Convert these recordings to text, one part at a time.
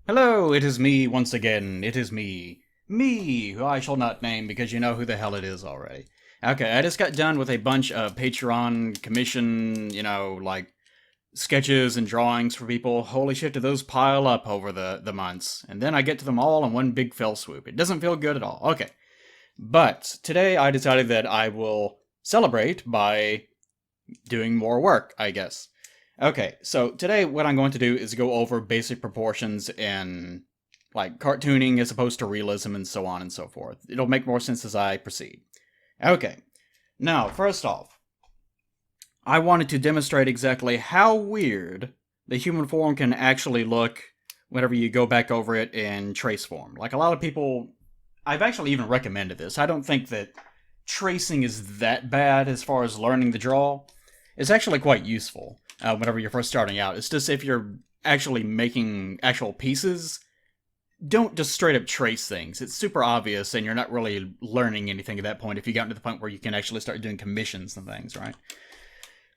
Hello, it is me once again. It is me. Me, who I shall not name because you know who the hell it is already. Okay, I just got done with a bunch of Patreon commission, like sketches and drawings for people. Holy shit, do those pile up over the months. And then I get to them all in one big fell swoop. It doesn't feel good at all. Okay. But today I decided that I will celebrate by doing more work, I guess. Okay, so today what I'm going to do is go over basic proportions in like cartooning as opposed to realism and so on and so forth. It'll make more sense as I proceed. Okay, now first off, I wanted to demonstrate exactly how weird the human form can actually look whenever you go back over it in trace form. Like a lot of people, I've actually even recommended this. I don't think that tracing is that bad as far as learning to draw. It's actually quite useful whenever you're first starting out. It's just if you're actually making actual pieces, don't just straight up trace things. It's super obvious, and you're not really learning anything at that point if you got to the point where you can actually start doing commissions and things, right?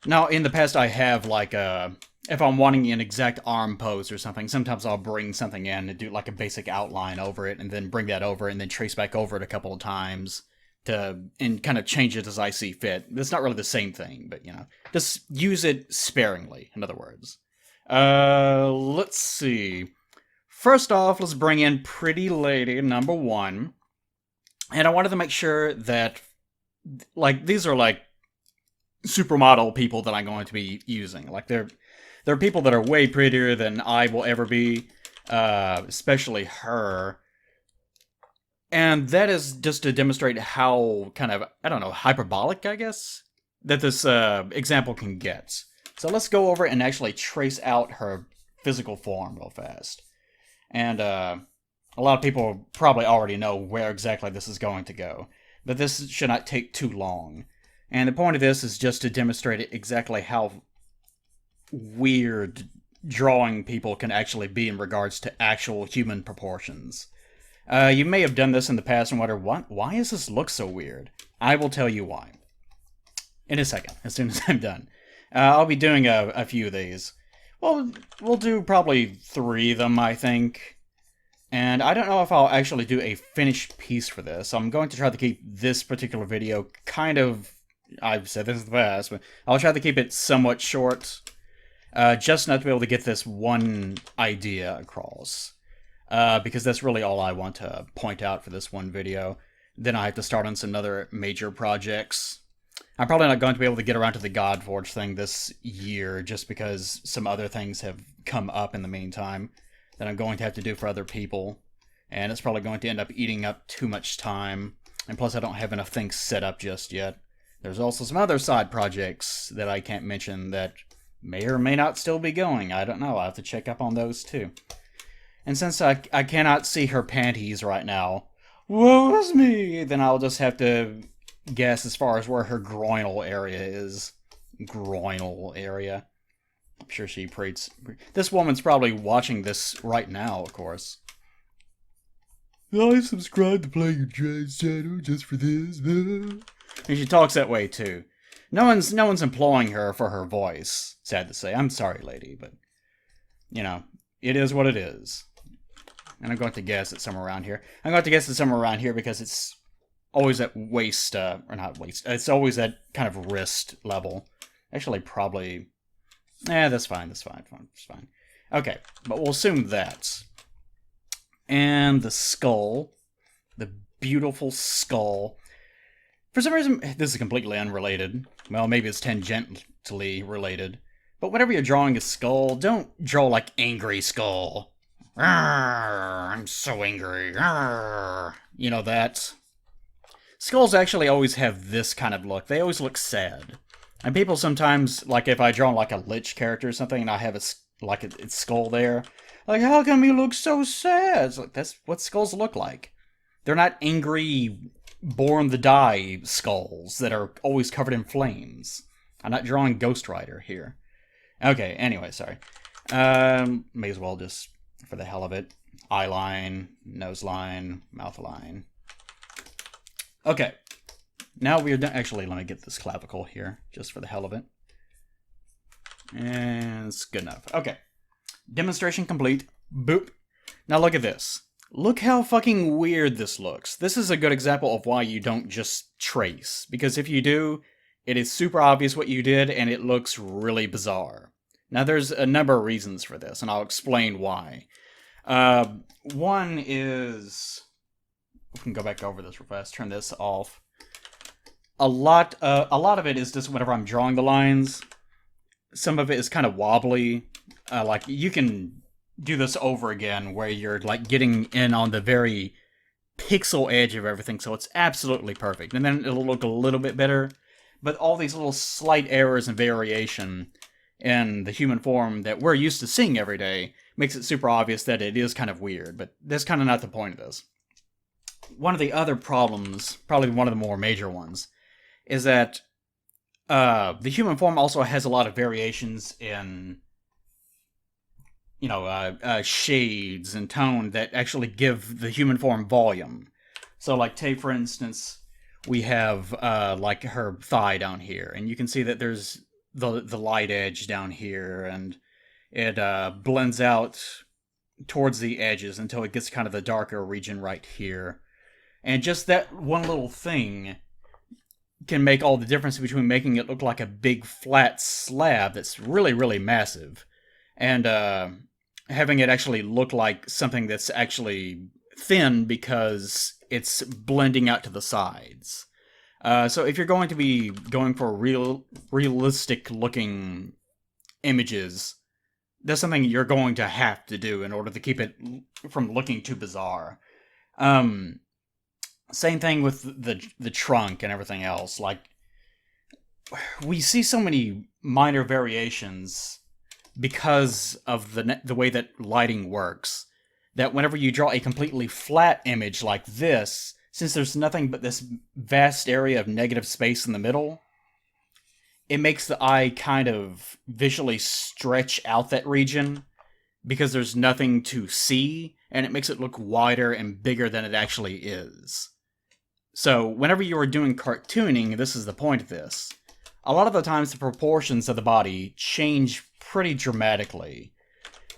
Now, in the past, I have, like, if I'm wanting an exact arm pose or something, sometimes I'll bring something in and do, like, a basic outline over it, and then bring that over, and then trace back over it a couple of times and kind of change it as I see fit. It's not really the same thing, but just use it sparingly. In other words, let's see. First off, let's bring in Pretty Lady number one, and I wanted to make sure that like these are like supermodel people that I'm going to be using. Like they're people that are way prettier than I will ever be, especially her. And that is just to demonstrate how kind of, I don't know, hyperbolic, I guess, that this example can get. So let's go over and actually trace out her physical form real fast. And a lot of people probably already know where exactly this is going to go. But this should not take too long. And the point of this is just to demonstrate exactly how weird drawing people can actually be in regards to actual human proportions. You may have done this in the past and wonder, why does this look so weird? I will tell you why. In a second, as soon as I'm done. I'll be doing a few of these. Well, we'll do probably 3 of them, I think. And I don't know if I'll actually do a finished piece for this. I'm going to try to keep this particular video kind of... I've said this in the past, but I'll try to keep it somewhat short. Just not to be able to get this one idea across. Because that's really all I want to point out for this one video. Then I have to start on some other major projects. I'm probably not going to be able to get around to the Godforge thing this year, just because some other things have come up in the meantime that I'm going to have to do for other people. And it's probably going to end up eating up too much time. And plus I don't have enough things set up just yet. There's also some other side projects that I can't mention that may or may not still be going. I don't know. I'll have to check up on those too. And since I cannot see her panties right now, woe is me, then I'll just have to guess as far as where her groinal area is. Groinal area. I'm sure she prays. This woman's probably watching this right now, of course. I subscribe to Playing Jazz channel just for this. And she talks that way too. No one's employing her for her voice. Sad to say. I'm sorry, lady, but it is what it is. And I'm going to guess it's somewhere around here. I'm going to guess it's somewhere around here because it's always at waist, or not waist. It's always at kind of wrist level. Actually, probably. That's fine. That's fine. It's fine. Okay, but we'll assume that. And the skull, the beautiful skull. For some reason, this is completely unrelated. Well, maybe it's tangentially related. But whenever you're drawing a skull, don't draw like angry skull. I'm so angry. You know that. Skulls actually always have this kind of look. They always look sad. And people sometimes, like if I draw like a lich character or something and I have its skull there, like, how come you look so sad? It's like, that's what skulls look like. They're not angry, born to die skulls that are always covered in flames. I'm not drawing Ghost Rider here. Okay, anyway, sorry. May as well just, for the hell of it, eye line, nose line, mouth line. Okay, now we are done. Actually, let me get this clavicle here, just for the hell of it. And it's good enough. Okay, demonstration complete. Boop. Now look at this. Look how fucking weird this looks. This is a good example of why you don't just trace, because if you do, it is super obvious what you did and it looks really bizarre. Now there's a number of reasons for this, and I'll explain why. One is... We can go back over this real fast, turn this off. A lot of it is just whenever I'm drawing the lines, some of it is kind of wobbly. Like, you can do this over again where you're like getting in on the very pixel edge of everything, so it's absolutely perfect. And then it'll look a little bit better. But all these little slight errors and variation in the human form that we're used to seeing every day makes it super obvious that it is kind of weird. But that's kind of not the point of this. One of the other problems, probably one of the more major ones, is that the human form also has a lot of variations in, shades and tone that actually give the human form volume. So, like, take for instance, we have like her thigh down here, and you can see that there's the light edge down here, and it blends out towards the edges until it gets kind of the darker region right here. And just that one little thing can make all the difference between making it look like a big flat slab that's really, really massive, and having it actually look like something that's actually thin because it's blending out to the sides. So if you're going to be going for realistic looking images, that's something you're going to have to do in order to keep it from looking too bizarre. Same thing with the trunk and everything else. Like, we see so many minor variations because of the way that lighting works, that whenever you draw a completely flat image like this, since there's nothing but this vast area of negative space in the middle, it makes the eye kind of visually stretch out that region because there's nothing to see, and it makes it look wider and bigger than it actually is. So, whenever you are doing cartooning, this is the point of this. A lot of the times, the proportions of the body change pretty dramatically.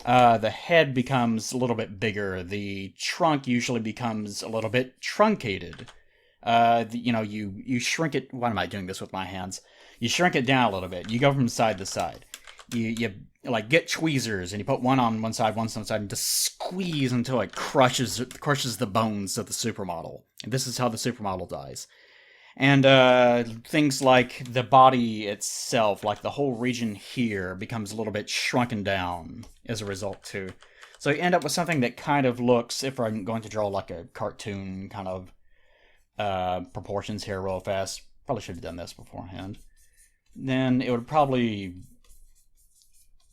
The head becomes a little bit bigger. The trunk usually becomes a little bit truncated. You shrink it... Why am I doing this with my hands? You shrink it down a little bit. You go from side to side. You like get tweezers and you put one on one side, and just squeeze until it crushes the bones of the supermodel. And this is how the supermodel dies. And things like the body itself, like the whole region here, becomes a little bit shrunken down as a result too. So you end up with something that kind of looks, if I'm going to draw like a cartoon kind of proportions here real fast, probably should have done this beforehand, then it would probably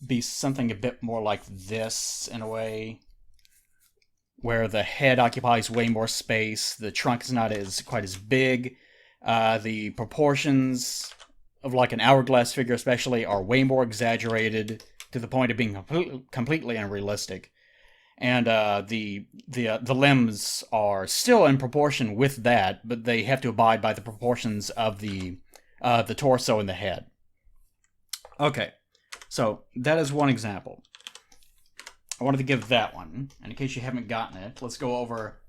be something a bit more like this in a way, where the head occupies way more space, the trunk is not quite as big, the proportions of like an hourglass figure especially are way more exaggerated to the point of being completely unrealistic, and the limbs are still in proportion with that, but they have to abide by the proportions of the torso and the head. Okay. So, that is one example. I wanted to give that one, and in case you haven't gotten it, let's go over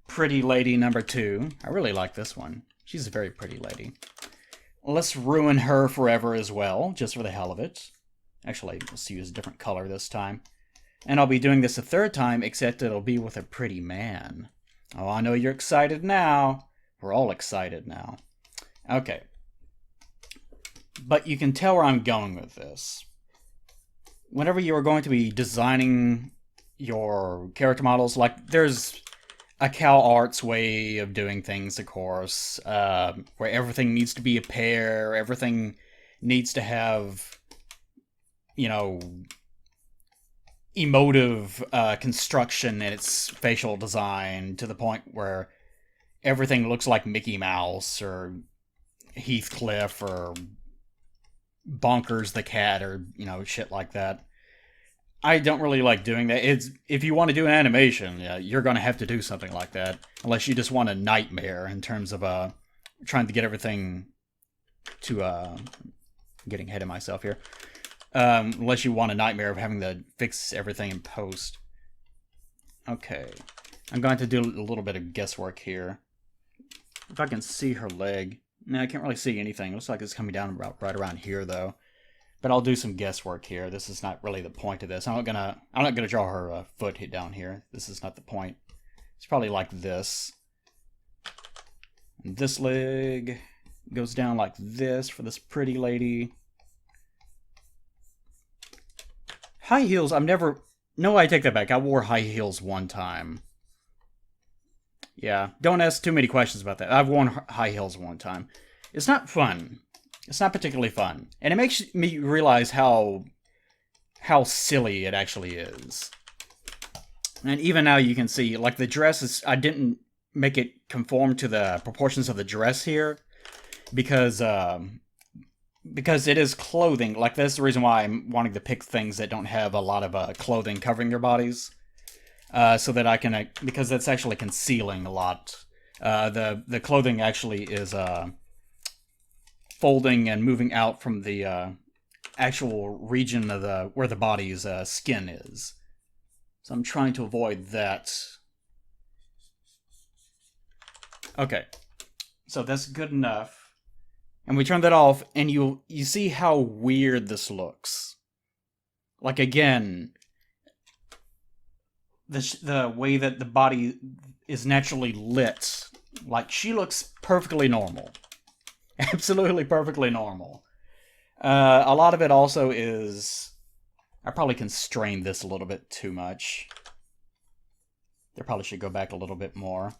Pretty Lady number 2. I really like this one. She's a very pretty lady. Let's ruin her forever as well, just for the hell of it. Actually, let's use a different color this time. And I'll be doing this a third time, except it'll be with a pretty man. Oh, I know you're excited now. We're all excited now. Okay. But you can tell where I'm going with this. Whenever you are going to be designing your character models, like, there's a Cal Arts way of doing things, of course, where everything needs to be a pair, everything needs to have, emotive construction in its facial design, to the point where everything looks like Mickey Mouse, or Heathcliff, or Bonkers the cat, or shit like that. I don't really like doing that. If you want to do an animation, you're going to have to do something like that, unless you just want a nightmare in terms of trying to get everything to getting ahead of myself here. Unless you want a nightmare of having to fix everything in post. Okay. I'm going to do a little bit of guesswork here. If I can see her leg. No, I can't really see anything. It looks like it's coming down about right around here, though. But I'll do some guesswork here. This is not really the point of this. I'm not gonna draw her foot hit down here. This is not the point. It's probably like this. And this leg goes down like this for this pretty lady. High heels, I've never... No, I take that back. I wore high heels one time. Yeah, don't ask too many questions about that. I've worn high heels one time. It's not fun. It's not particularly fun. And it makes me realize how silly it actually is. And even now you can see, like, the dress is... I didn't make it conform to the proportions of the dress here. Because it is clothing. Like, that's the reason why I'm wanting to pick things that don't have a lot of clothing covering their bodies. So that I can... because that's actually concealing a lot. The clothing actually is folding and moving out from the actual region of where the body's skin is. So I'm trying to avoid that. Okay. So that's good enough. And we turn that off, and you see how weird this looks. Like, again, the way that the body is naturally lit. Like, she looks perfectly normal. Absolutely perfectly normal. A lot of it also is... I probably constrained this a little bit too much. There probably should go back a little bit more.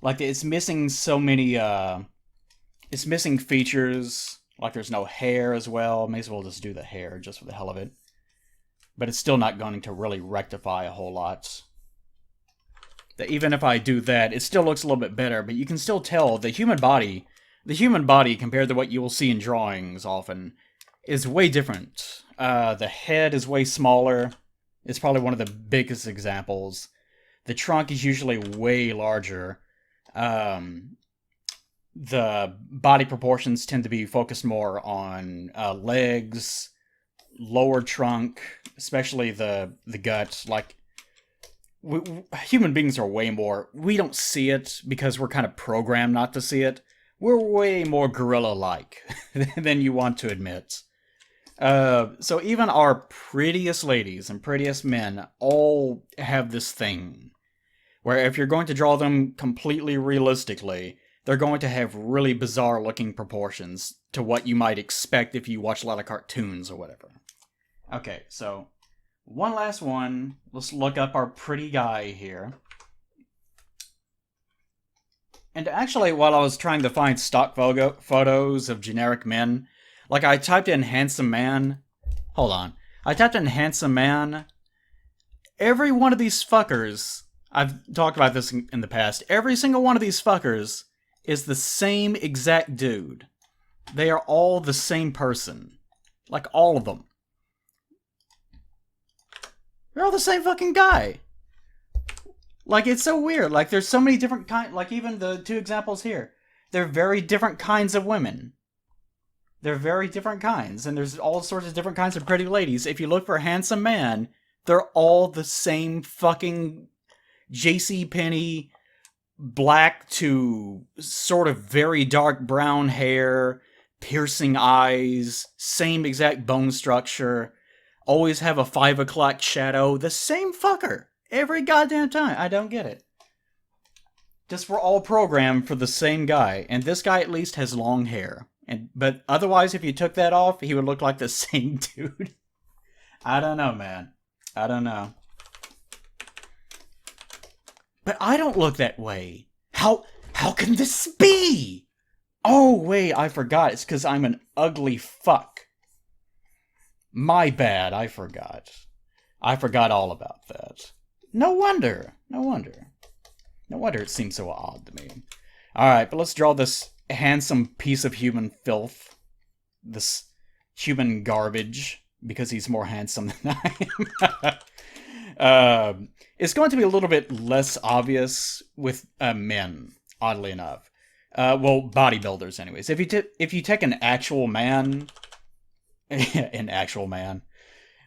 Like, it's missing so many... it's missing features. Like, there's no hair as well. May as well just do the hair just for the hell of it. But it's still not going to really rectify a whole lot. Even if I do that, it still looks a little bit better, but you can still tell the human body compared to what you will see in drawings often, is way different. The head is way smaller. It's probably one of the biggest examples. The trunk is usually way larger. The body proportions tend to be focused more on legs, lower trunk, especially the gut. Like, human beings are way more... We don't see it because we're kind of programmed not to see it. We're way more gorilla-like than you want to admit. So even our prettiest ladies and prettiest men all have this thing where if you're going to draw them completely realistically, they're going to have really bizarre-looking proportions to what you might expect if you watch a lot of cartoons or whatever. Okay, so... one last one. Let's look up our pretty guy here. And actually, while I was trying to find stock photos of generic men, like, I typed in handsome man. Hold on. I typed in handsome man. Every one of these fuckers, I've talked about this in the past, every single one of these fuckers is the same exact dude. They are all the same person. Like, all of them. They're all the same fucking guy. Like, it's so weird. Like, there's so many different kinds. Like, even the two examples here. They're very different kinds of women. They're very different kinds. And there's all sorts of different kinds of pretty ladies. If you look for a handsome man, they're all the same fucking JCPenney, black to sort of very dark brown hair, piercing eyes, same exact bone structure. Always have a 5 o'clock shadow. The same fucker. Every goddamn time. I don't get it. Just we're all programmed for the same guy. And this guy at least has long hair. But otherwise, if you took that off, he would look like the same dude. I don't know, man. I don't know. But I don't look that way. How can this be? Oh, wait, I forgot. It's because I'm an ugly fuck. My bad, I forgot. I forgot all about that. No wonder. No wonder. No wonder it seems so odd to me. Alright, but let's draw this handsome piece of human filth. This human garbage. Because he's more handsome than I am. It's going to be a little bit less obvious with men, oddly enough. Well, bodybuilders anyways. If you take an actual man... an actual man.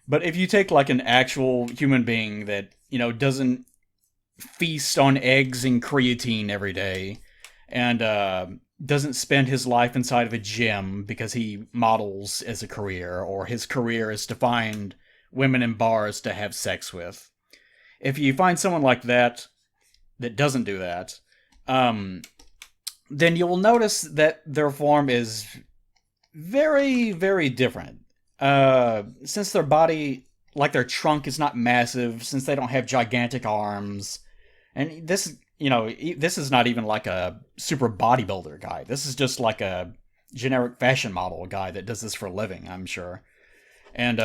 But if you take like an actual human being that, doesn't feast on eggs and creatine every day, and doesn't spend his life inside of a gym because he models as a career, or his career is to find women in bars to have sex with. If you find someone like that doesn't do that, um, then you will notice that their form is very, very different. Since their body, like their trunk, is not massive, since they don't have gigantic arms, and this is not even like a super bodybuilder guy. This is just like a generic fashion model guy that does this for a living, I'm sure. And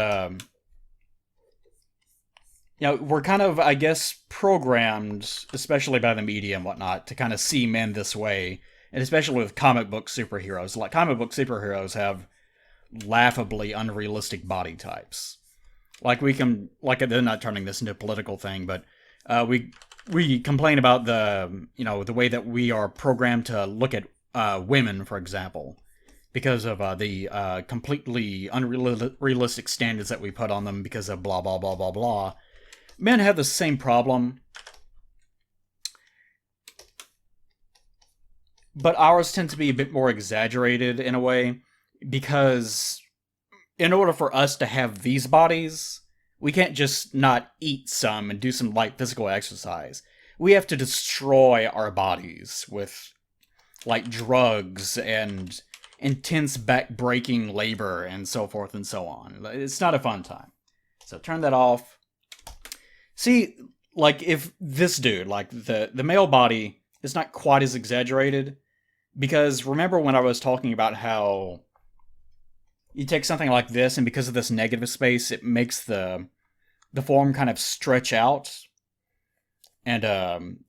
we're kind of, I guess, programmed, especially by the media and whatnot, to kind of see men this way, and especially with comic book superheroes. Like, comic book superheroes have laughably unrealistic body types. Like, they're not turning this into a political thing, but we complain about the way that we are programmed to look at women, for example, because of the completely unrealistic standards that we put on them because of blah blah blah blah blah. Men have the same problem, but ours tend to be a bit more exaggerated in a way, because in order for us to have these bodies, we can't just not eat some and do some light physical exercise. We have to destroy our bodies with, like, drugs and intense back-breaking labor and so forth and so on. It's not a fun time. So turn that off. See, like, if this dude, like, the male body is not quite as exaggerated, because remember when I was talking about how you take something like this, and because of this negative space, it makes the form kind of stretch out and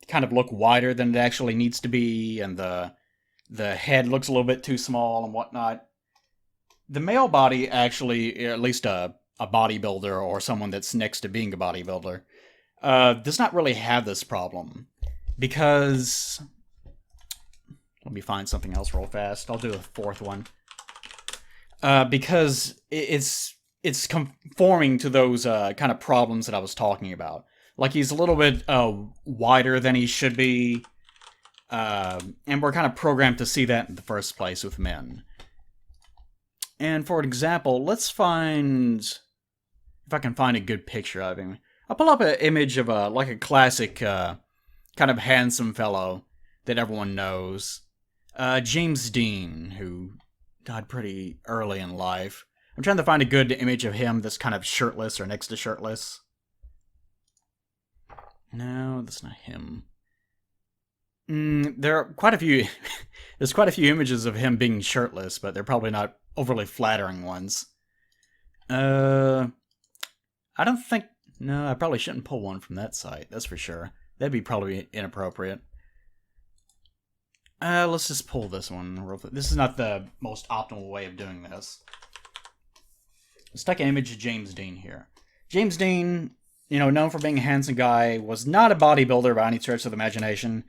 kind of look wider than it actually needs to be, and the head looks a little bit too small and whatnot. The male body actually, at least a bodybuilder or someone that's next to being a bodybuilder, does not really have this problem, because let me find something else real fast. I'll do a fourth one. Because it's conforming to those kind of problems that I was talking about. Like, he's a little bit wider than he should be, and we're kind of programmed to see that in the first place with men. And for example, let's find, if I can find a good picture of him. I'll pull up an image of a classic kind of handsome fellow that everyone knows. James Dean, who died pretty early in life. I'm trying to find a good image of him that's kind of shirtless or next to shirtless. No, that's not him. There are quite a few. There's quite a few images of him being shirtless, but they're probably not overly flattering ones. I don't think. No, I probably shouldn't pull one from that site. That's for sure. That'd be probably inappropriate. Let's just pull this one real quick. This is not the most optimal way of doing this. Let's take an image of James Dean here. James Dean, known for being a handsome guy, was not a bodybuilder by any stretch of the imagination.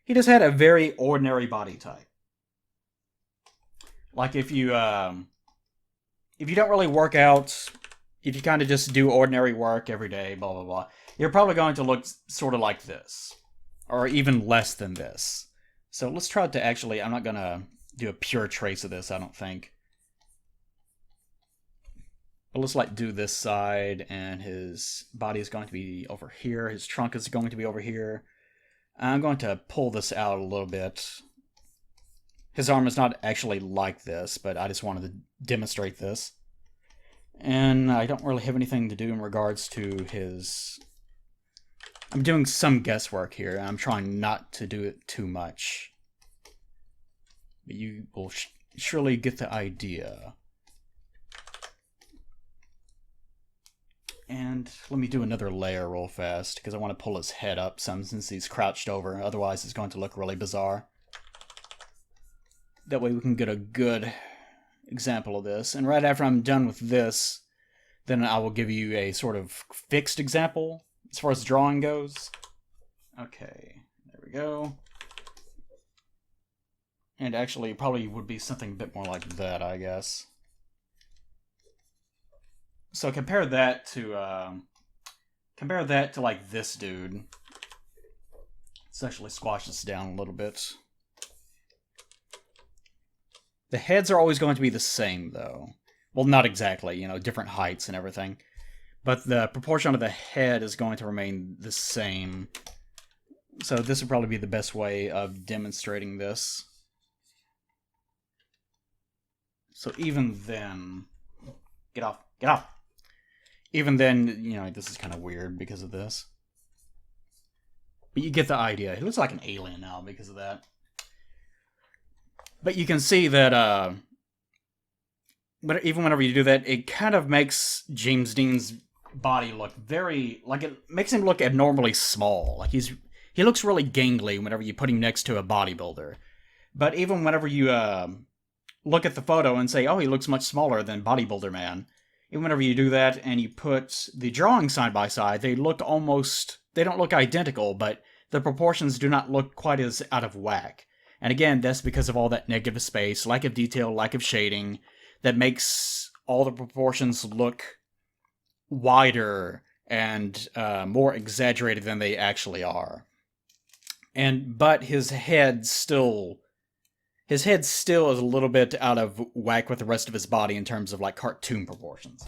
He just had a very ordinary body type. Like, if you don't really work out, if you kind of just do ordinary work every day, blah blah blah, you're probably going to look sort of like this, or even less than this. So let's try to actually, I'm not going to do a pure trace of this, I don't think. But let's do this side, and his body is going to be over here. His trunk is going to be over here. I'm going to pull this out a little bit. His arm is not actually like this, but I just wanted to demonstrate this. And I don't really have anything to do in regards to his... I'm doing some guesswork here, and I'm trying not to do it too much. But you will surely get the idea. And let me do another layer real fast, because I want to pull his head up some since he's crouched over. Otherwise, it's going to look really bizarre. That way we can get a good example of this. And right after I'm done with this, then I will give you a sort of fixed example as far as drawing goes. Okay, there we go. And actually, it probably would be something a bit more like that, I guess. So compare that to like this dude. Let's actually squash this down a little bit. The heads are always going to be the same, though. Well, not exactly, different heights and everything. But the proportion of the head is going to remain the same. So this would probably be the best way of demonstrating this. So even then... Get off! Get off! Even then, this is kind of weird because of this. But you get the idea. He looks like an alien now because of that. But you can see that, but even whenever you do that, it kind of makes James Dean's body look very, like, it makes him look abnormally small. Like, he looks really gangly whenever you put him next to a bodybuilder. But even whenever you, look at the photo and say, oh, he looks much smaller than Bodybuilder Man, even whenever you do that and you put the drawing side by side, they don't look identical, but the proportions do not look quite as out of whack. And again, that's because of all that negative space, lack of detail, lack of shading, that makes all the proportions look wider and more exaggerated than they actually are. But his head still is a little bit out of whack with the rest of his body in terms of like cartoon proportions.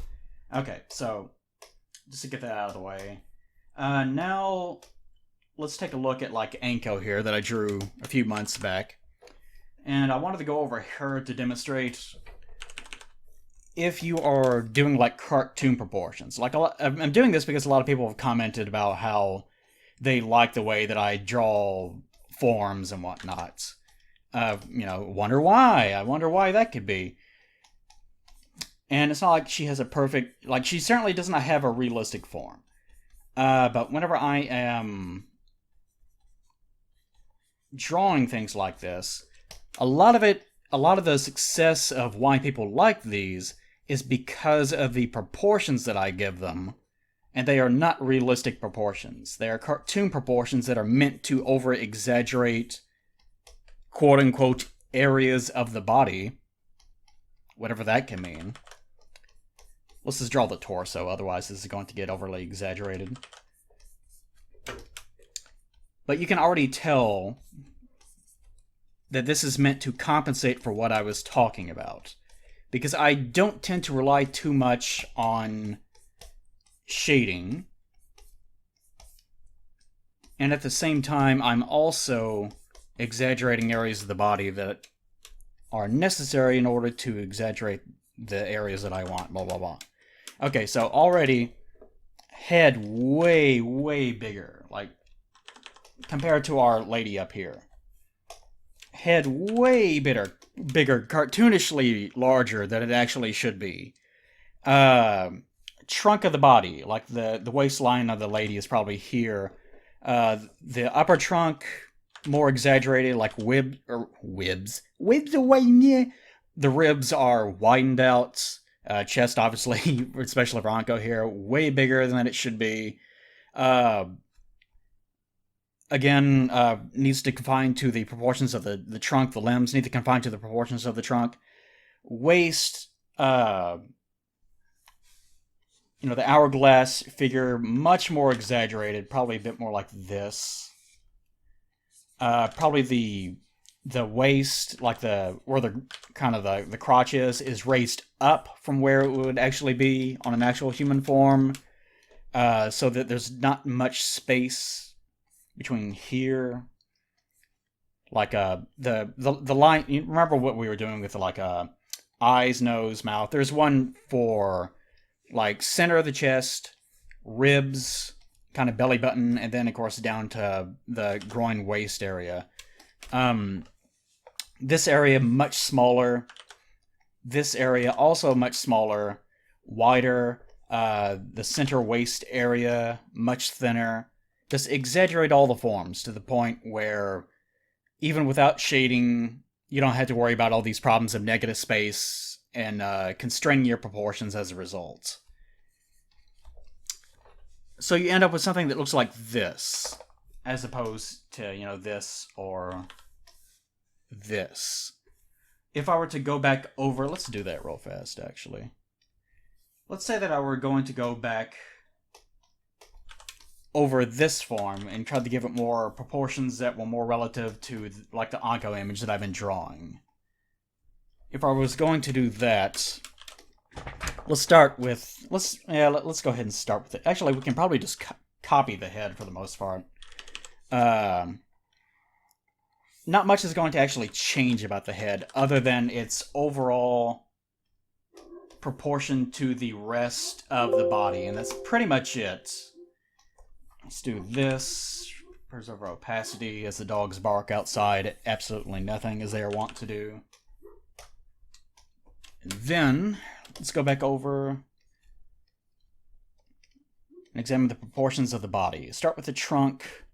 Okay, so just to get that out of the way, now let's take a look at like Anko here that I drew a few months back, and I wanted to go over her to demonstrate if you are doing like cartoon proportions. Like I'm doing this because a lot of people have commented about how they like the way that I draw forms and whatnot. Wonder why. I wonder why that could be. And it's not like she has a perfect... Like, she certainly does not have a realistic form. But whenever I am drawing things like this, a lot of the success of why people like these is because of the proportions that I give them. And they are not realistic proportions. They are cartoon proportions that are meant to over-exaggerate quote-unquote areas of the body, whatever that can mean. Let's just draw the torso, otherwise this is going to get overly exaggerated. But you can already tell that this is meant to compensate for what I was talking about, because I don't tend to rely too much on shading, and at the same time I'm also exaggerating areas of the body that are necessary in order to exaggerate the areas that I want, blah, blah, blah. Okay, so already, head way, way bigger, like, compared to our lady up here. Head way bigger, cartoonishly larger than it actually should be. Trunk of the body, like the waistline of the lady is probably here. The upper trunk, more exaggerated, like ribs away near. The ribs are widened out. Chest, obviously, especially for Anko here, way bigger than it should be. Again, needs to confine to the proportions of the trunk. The limbs need to confine to the proportions of the trunk. Waist, the hourglass figure, much more exaggerated, probably a bit more like this. Probably the waist, like where the crotch is raised up from where it would actually be on an actual human form, so that there's not much space between here. Like the line. You remember what we were doing with eyes, nose, mouth. There's one for like center of the chest, ribs, kind of belly button, and then of course down to the groin waist area. This area much smaller. This area also much smaller, wider. The center waist area much thinner. Just exaggerate all the forms to the point where even without shading, you don't have to worry about all these problems of negative space and constraining your proportions as a result. So you end up with something that looks like this, as opposed to, this or this. If I were to go back over, let's do that real fast, actually. let's say that I were going to go back over this form and try to give it more proportions that were more relative to like the Onco image that I've been drawing. If I was going to do that, let's start with let's go ahead and start with it. Actually, we can probably just copy the head for the most part. Not much is going to actually change about the head other than its overall proportion to the rest of the body, and that's pretty much it. Let's do this. Preserve our opacity as the dogs bark outside absolutely nothing, as they are wont to do. And then, let's go back over and examine the proportions of the body. Start with the trunk,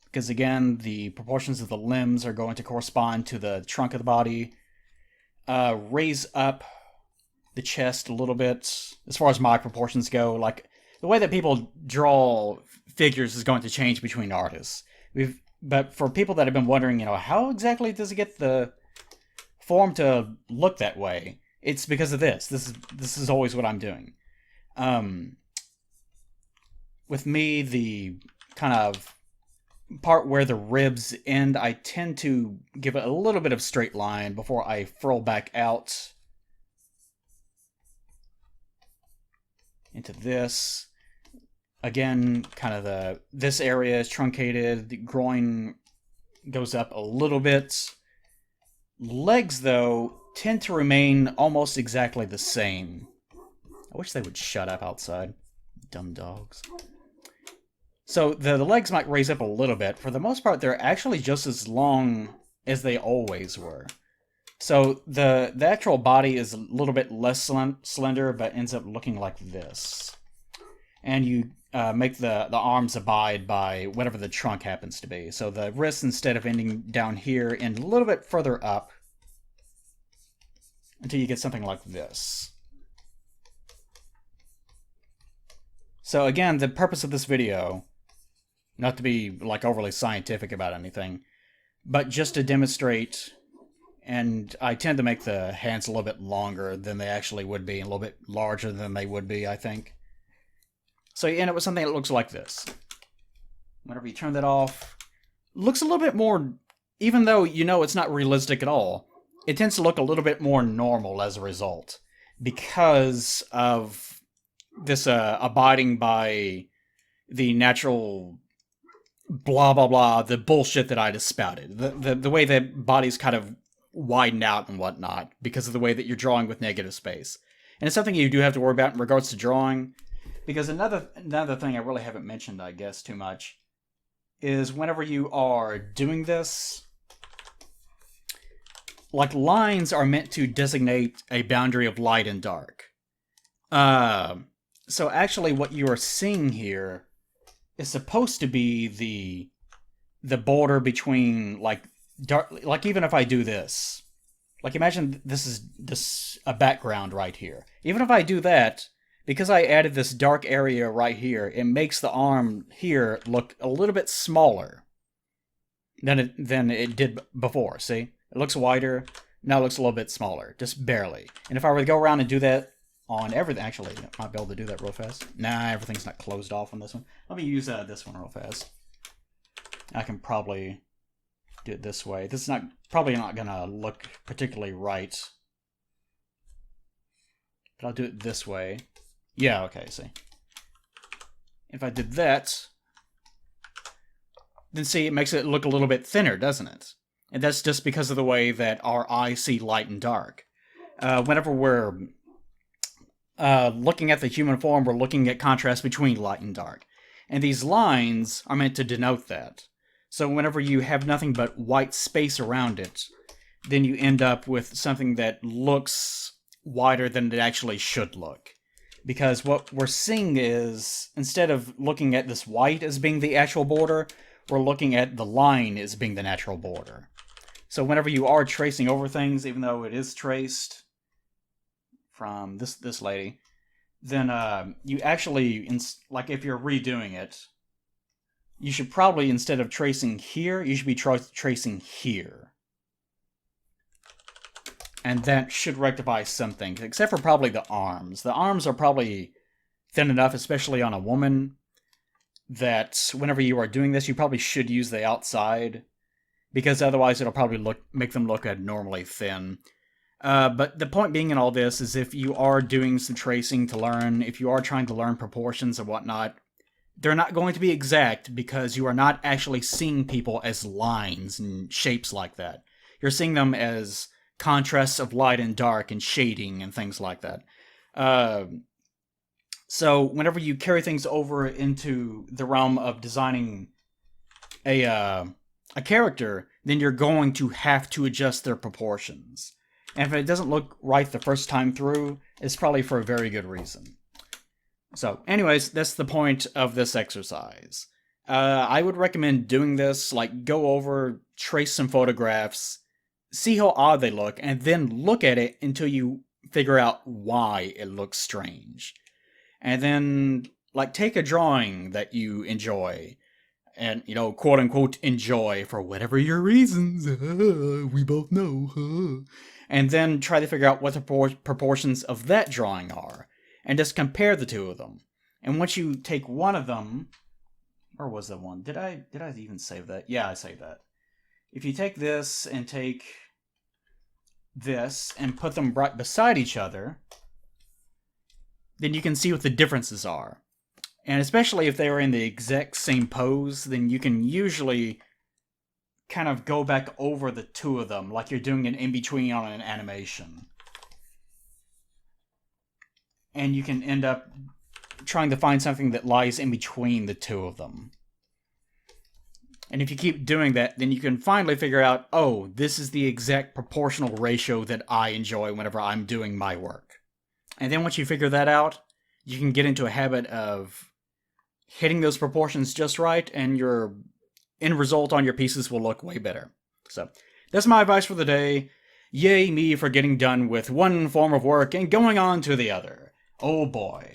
because again, the proportions of the limbs are going to correspond to the trunk of the body. Raise up the chest a little bit, as far as my proportions go. Like, the way that people draw figures is going to change between artists. But for people that have been wondering, how exactly does it get the form to look that way? It's because of this. This is always what I'm doing. With me, the kind of part where the ribs end, I tend to give it a little bit of straight line before I furl back out into this. Again, kind of this area is truncated, the groin goes up a little bit. Legs, though, tend to remain almost exactly the same. I wish they would shut up outside. Dumb dogs. So the legs might raise up a little bit. For the most part, they're actually just as long as they always were. So the actual body is a little bit less slender, but ends up looking like this. And you make the arms abide by whatever the trunk happens to be. So the wrists, instead of ending down here, end a little bit further up until you get something like this. So again, the purpose of this video, not to be like overly scientific about anything, but just to demonstrate, and I tend to make the hands a little bit longer than they actually would be, and a little bit larger than they would be, I think. So you end up with something that looks like this. Whenever you turn that off, looks a little bit more, even though it's not realistic at all, it tends to look a little bit more normal as a result, because of this abiding by the natural blah blah blah, the bullshit that I just spouted. The way that bodies kind of widen out and whatnot, because of the way that you're drawing with negative space. And it's something you do have to worry about in regards to drawing. Because another thing I really haven't mentioned, I guess, too much, is whenever you are doing this, like, lines are meant to designate a boundary of light and dark. So actually what you are seeing here is supposed to be the border between, like, dark, like, even if I do this, like, imagine this is a background right here. Even if I do that, because I added this dark area right here, it makes the arm here look a little bit smaller than it did before. See? It looks wider, now it looks a little bit smaller, just barely. And if I were to go around and do that on everything, actually, I might be able to do that real fast. Nah, everything's not closed off on this one. Let me use this one real fast. I can probably do it this way. This is probably not gonna look particularly right, but I'll do it this way. Yeah, okay, see. If I did that, then see, it makes it look a little bit thinner, doesn't it? And that's just because of the way that our eyes see light and dark. Whenever we're looking at the human form, we're looking at contrast between light and dark. And these lines are meant to denote that. So whenever you have nothing but white space around it, then you end up with something that looks wider than it actually should look. Because what we're seeing is, instead of looking at this white as being the actual border, we're looking at the line as being the natural border. So whenever you are tracing over things, even though it is traced from this lady, then you actually, like, if you're redoing it, you should probably, instead of tracing here, you should be tracing here. And that should rectify some things, except for probably the arms. The arms are probably thin enough, especially on a woman, that whenever you are doing this, you probably should use the outside, because otherwise it'll probably make them look abnormally thin. But the point being in all this is if you are doing some tracing to learn, if you are trying to learn proportions and whatnot, they're not going to be exact because you are not actually seeing people as lines and shapes like that. You're seeing them as contrasts of light and dark and shading and things like that. So whenever you carry things over into the realm of designing a character, then you're going to have to adjust their proportions. And if it doesn't look right the first time through, it's probably for a very good reason. So, anyways, that's the point of this exercise. I would recommend doing this, like, go over, trace some photographs, see how odd they look, and then look at it until you figure out why it looks strange. And then, like, take a drawing that you enjoy, and, you know, quote-unquote enjoy for whatever your reasons. We both know. And then try to figure out what the proportions of that drawing are. And just compare the two of them. And once you take one of them... Where was that one? Did I even save that? Yeah, I saved that. If you take this and take this and put them right beside each other, then you can see what the differences are. And especially if they are in the exact same pose, then you can usually kind of go back over the two of them like you're doing an in-between on an animation. And you can end up trying to find something that lies in between the two of them. And if you keep doing that, then you can finally figure out, oh, this is the exact proportional ratio that I enjoy whenever I'm doing my work. And then once you figure that out, you can get into a habit of hitting those proportions just right, and your end result on your pieces will look way better. So, that's my advice for the day. Yay me for getting done with one form of work and going on to the other. Oh boy.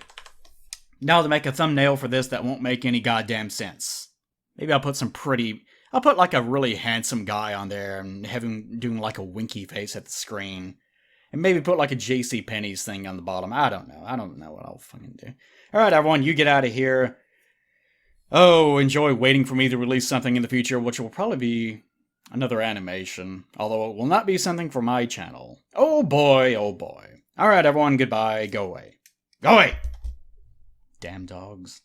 Now to make a thumbnail for this that won't make any goddamn sense. Maybe I'll put like a really handsome guy on there and have him doing like a winky face at the screen. And maybe put like a JCPenney's thing on the bottom. I don't know what I'll fucking do. Alright everyone, you get out of here. Oh, enjoy waiting for me to release something in the future, which will probably be another animation. Although it will not be something for my channel. Oh boy, oh boy. Alright everyone, goodbye, go away. Go away! Damn dogs.